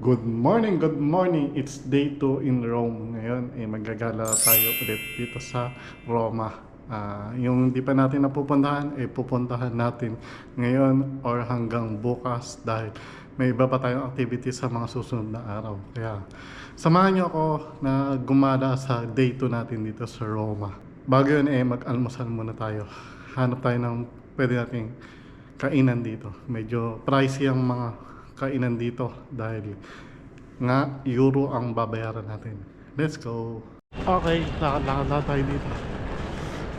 Good morning, good morning. It's day 2 in Rome. Ngayon, magagala tayo ulit dito sa Roma. Yung di pa natin napupuntahan, pupuntahan natin ngayon or hanggang bukas dahil may iba pa tayong activity sa mga susunod na araw. Kaya, samahan nyo ako na gumala sa day 2 natin dito sa Roma. Bago yun, mag-almusal muna tayo. Hanap tayo ng pwede nating kainan dito. Medyo pricey ang mga kainan dito dahil nga euro ang babayaran natin. Let's go. Okay, lakad-lakad na tayo dito.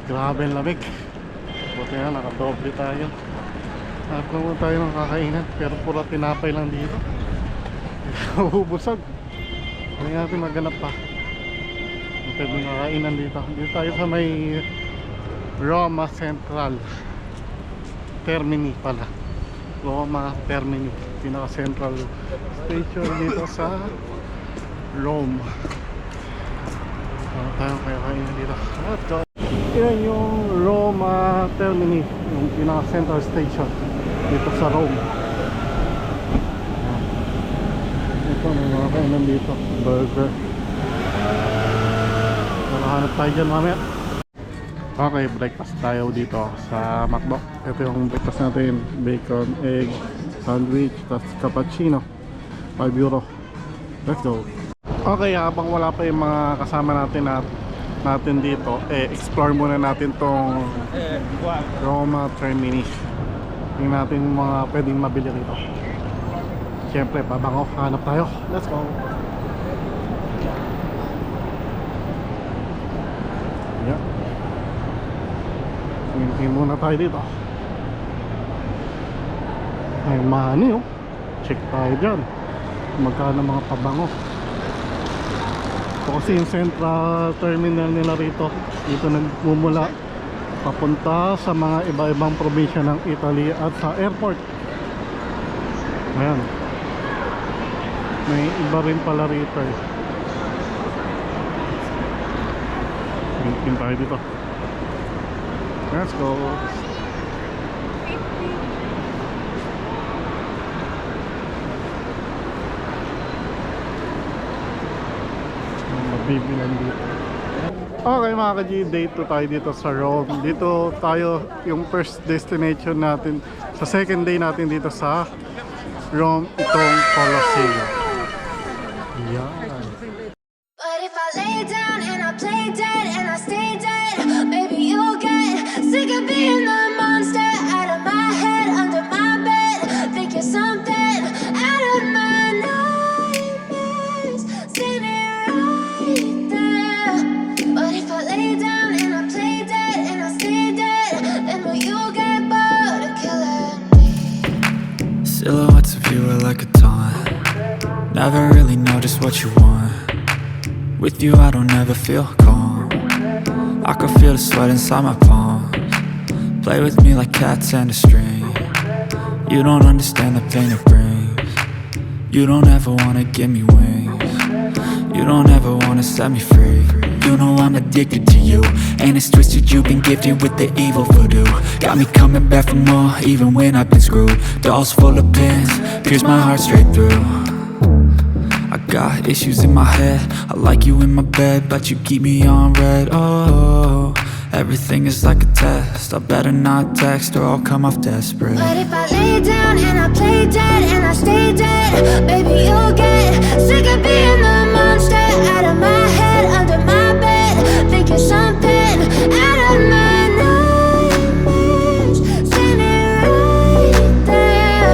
Grabe ang lamig. Buti nga nakadoble tayo. Hanap naman tayo ng kakainan pero pura tinapay lang dito. Ubusag. Hindi natin maghanap pa. Pwede ng kakainan dito. Dito tayo sa may Roma Central Termini pala. Roma Termini, pinaka-central station dito sa Rome. Tayo kaya kainan dito. Let's go. Yan yung Roma Termini, yung pinaka-central station dito sa Rome. Ito, may mga kainan dito. Burger. Nakahanap tayo dyan mamaya. Okay, breakfast tayo dito sa McDo. Ito yung breakfast natin. Bacon, egg, sandwich, tapos cappuccino. 5 euro. Let's go. Okay, habang wala pa yung mga kasama natin dito, explore muna natin tong Roma Termini. Tingnan natin yung mga pwedeng mabili rito. Siyempre, babango. Hanap tayo. Let's go. Yeah. Tingin muna tayo dito. Ay money oh. Check tayo dyan. Magkano mga pabango. Ito kasi yung central terminal nila rito. Dito nagmumula papunta sa mga iba-ibang probinsya ng Italy at sa airport. Ayan. May iba rin pala rito eh. Tingin tayo dito. Let's go. Mabibilan dito. Okay mga ka-G, day 2 tayo dito sa Rome. Dito tayo yung first destination natin. Sa second day natin dito sa Rome, itong Colosseum. Yan. But if I lay down and I play dead and I stay dead, maybe you'll get sick of being the monster out of my head, under my bed. Think you're something out of my nightmares, standing right there. But if I lay down and I play dead and I stay dead, then will you get bored of killing me? Silhouettes of you are like a taunt. Never really know just what you want. With you I don't ever feel calm. I can feel the sweat inside my palms. Play with me like cats and a string. You don't understand the pain it brings. You don't ever wanna give me wings. You don't ever wanna set me free. You know I'm addicted to you, and it's twisted, you've been gifted with the evil voodoo. Got me coming back for more, even when I've been screwed. Dolls full of pins, pierce my heart straight through. I got issues in my head, I like you in my bed, but you keep me on red. Oh, everything is like a test, I better not text or I'll come off desperate. But if I lay down and I play dead and I stay dead, baby you'll get sick of being the monster out of my head, under my bed. Think you're something out of my nightmares, standing right there.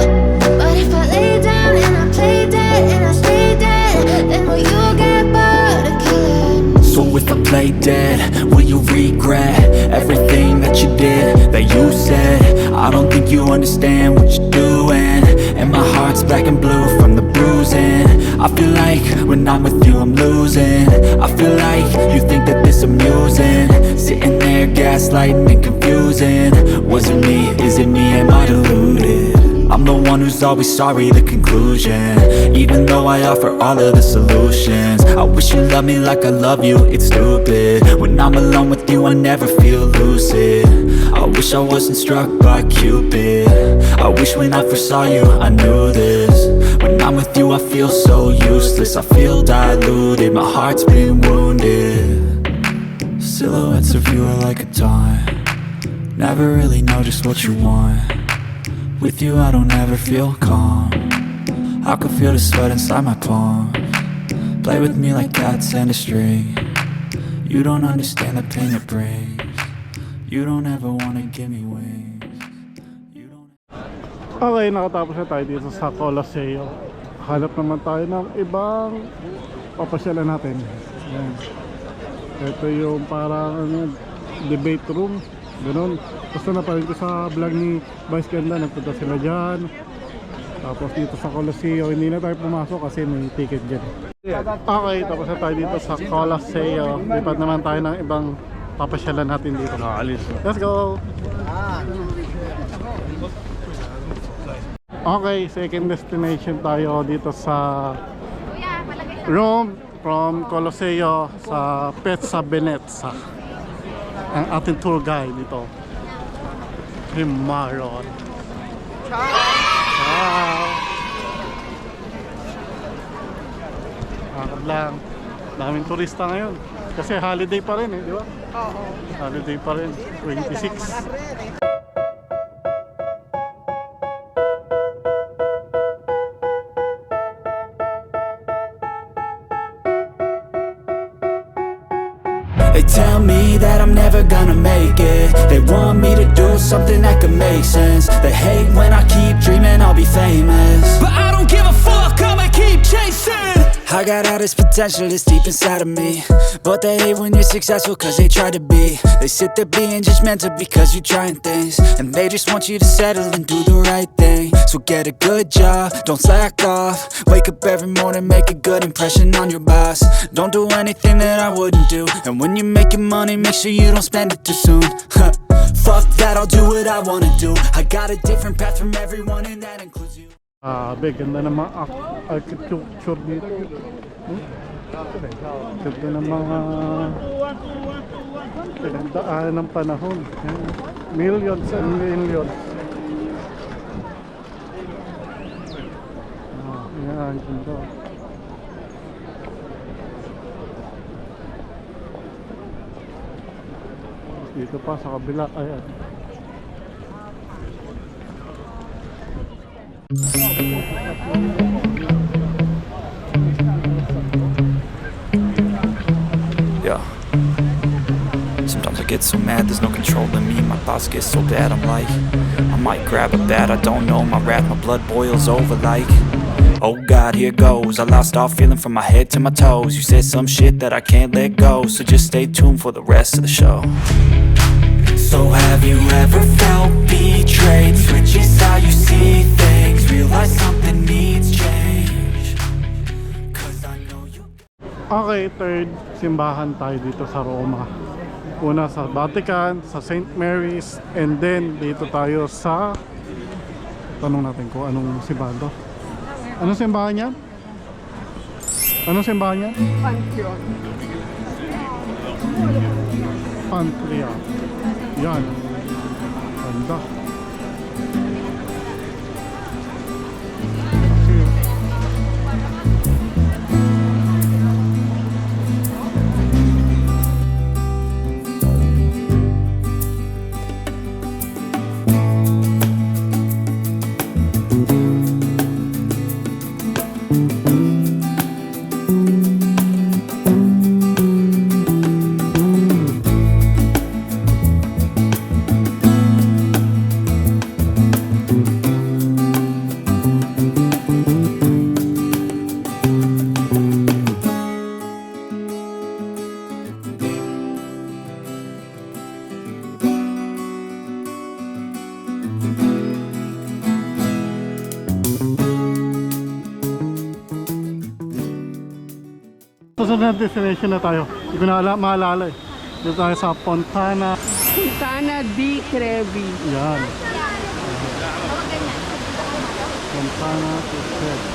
But if I lay down and I play dead and I stay dead, then will you get bored of killing me? So if I play dead, will you regret everything that you did, that you said? I don't think you understand what you're doing, and my heart's black and blue from the bruising. I feel like when I'm with you I'm losing. I feel like you think that this amusing, sitting there gaslighting and confusing. Was it me? Is it me? Am I deluded? I'm the one who's always sorry, the conclusion. Even though I offer all of the solutions, I wish you loved me like I love you, it's stupid. When I'm alone with you I never feel lucid. I wish I wasn't struck by Cupid. I wish when I first saw you I knew this. When I'm with you I feel so useless, I feel diluted, my heart's been wounded. Silhouettes of you are like a taunt, never really know just what you want. With you I don't ever feel calm, I can feel the sweat inside my palms. Play with me like cats and a string, you don't understand the pain it brings. You don't ever wanna give me wings. You don't... Okay, nakatapos na tayo dito sa Colosseo. Hanap naman tayo ng ibang papasyalan natin. Ayan. Ito yung parang debate room. Ganun. Basta naparin ko sa vlog ni Vice Ganda, nagpunta sila dyan. Tapos dito sa Colosseo, hindi na tayo pumasok kasi may ticket dyan. Okay, tapos na tayo dito sa Colosseo. Lipat naman tayo ng ibang papasyalan natin dito. Let's go! Okay, second destination tayo dito sa Rome from Colosseo sa Piazza Venezia. Ang ating tour guide dito, Maron. Ciao! Akad lang. Daming turista ngayon. Kasi holiday pa rin di ba? Oo. Holiday pa rin. 26. They tell me that I'm never gonna make it. They want me to do something that could make sense. They hate when I keep dreaming I'll be famous, but I don't give a fuck, I'ma keep chasing. I got all this potential that's deep inside of me, but they hate when you're successful cause they try to be. They sit there being judgmental because you're trying things, and they just want you to settle and do the right thing. So get a good job, don't slack off. Wake up every morning, make a good impression on your boss. Don't do anything that I wouldn't do, and when you're making money, make sure you don't spend it too soon. Fuck that, I'll do what I wanna do. I got a different path from everyone and that includes you. Ganda ng mga architecture dito. Ganda ng mga pinagdaan ng panahon. Millions and millions. Yan, ganda. Dito pa sa kabila, ayan. Yeah. Sometimes I get so mad, there's no controlling me. My thoughts get so bad, I'm like, I might grab a bat, I don't know. My wrath, my blood boils over like, oh God, here goes. I lost all feeling from my head to my toes. You said some shit that I can't let go, so just stay tuned for the rest of the show. So have you ever felt betrayed? Switches how you see things, realize something needs change. Cause I know you. Okay, third simbahan tayo dito sa Roma. Una sa Vatican, sa St. Mary's, and then dito tayo sa... Tanong natin kung anong simbahan to. Anong simbahan yan? Anong simbahan yan? Pantheon. Pantheon. Yan. Ganda. Susunod na destination na tayo. Hindi ko na maalala eh. Dito tayo sa Fontana. Fontana di Trevi. Yan. Fontana di Trevi.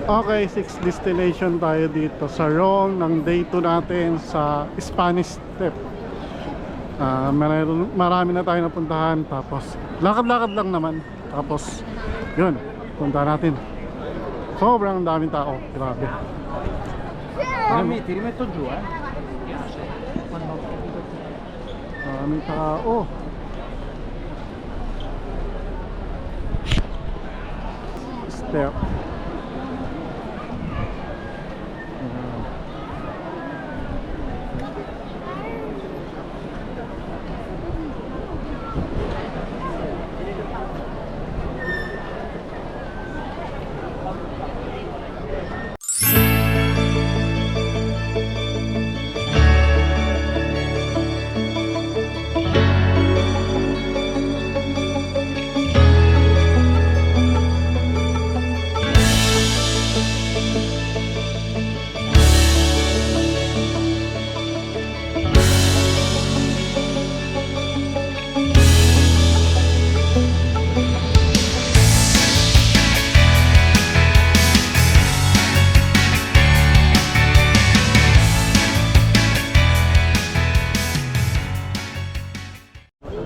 Okay, 6 destination tayo dito sa Rome ng day 2 natin sa Spanish Step. Marami na tayo napuntahan, tapos lakad-lakad lang naman. Tapos yun, punta natin. Sobrang daming tao, grabe. Ti rimetto giù, Maraming tao. Step.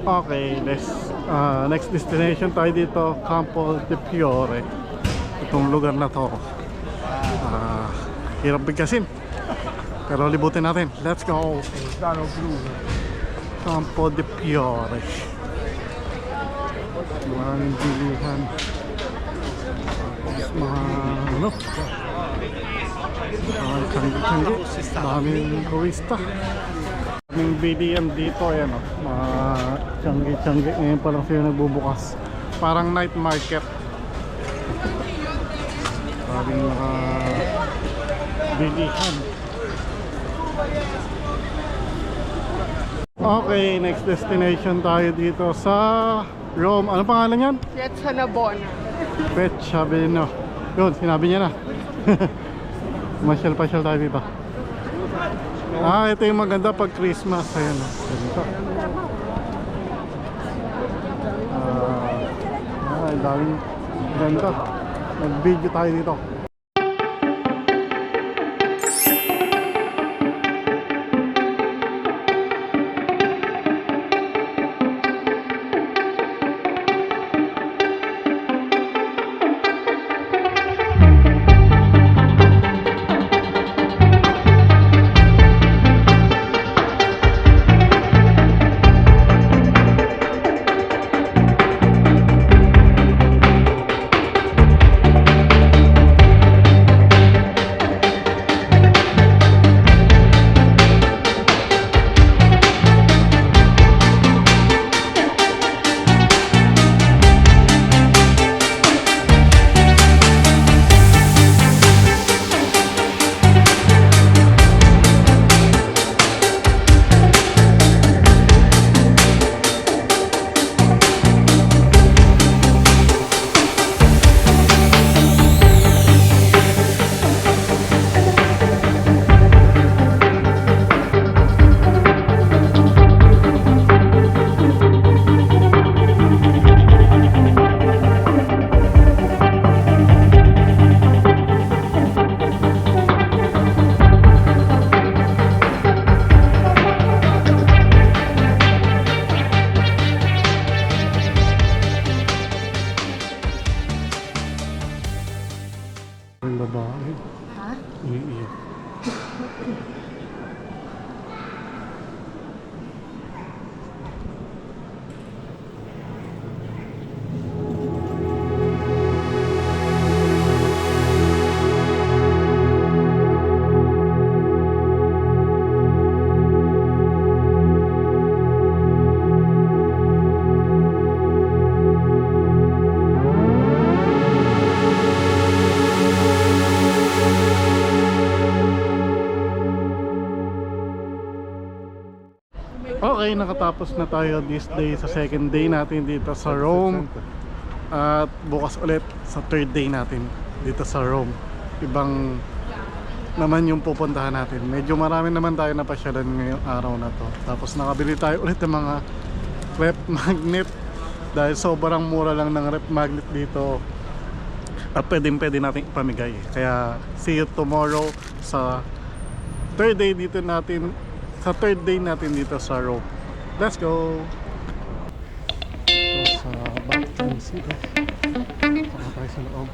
Okay, next destination tayo dito, Campo de Fiore. Itong lugar na to, hirap bigkasin, pero libutin natin. Let's go. Campo de Fiore. Maraming bilihan, tapos mga tanggi-tanggi, maraming turista. Yung BDM dito, ayan o, mga tiyanggi-tiyanggi. Ngayon pa lang sila nagbubukas. Parang night market. Maraming mga bilihan. Okay, next destination tayo dito sa Rome. Ano pangalan yan? Piazza Navona. Pechabeno. Yun, sinabi niya na. Masyal-pasyal tayo dito. Ito yung maganda pag Christmas. Ayan o, ganito. Daming ganda. Nag-video tayo dito. Yung babae. Ha? Iiyak. Okay, nakatapos na tayo this day sa second day natin dito sa Rome. At bukas ulit sa third day natin dito sa Rome. Ibang naman yung pupuntahan natin. Medyo marami naman tayo napasyalan ngayong araw na to. Tapos nakabili tayo ulit ng mga rep magnet. Dahil sobrang mura lang ng rep magnet dito. pwede natin ipamigay. Kaya see you tomorrow sa third day natin dito sa Rome. Let's go! Ito sa Vatican City. Saka tayo sa loob.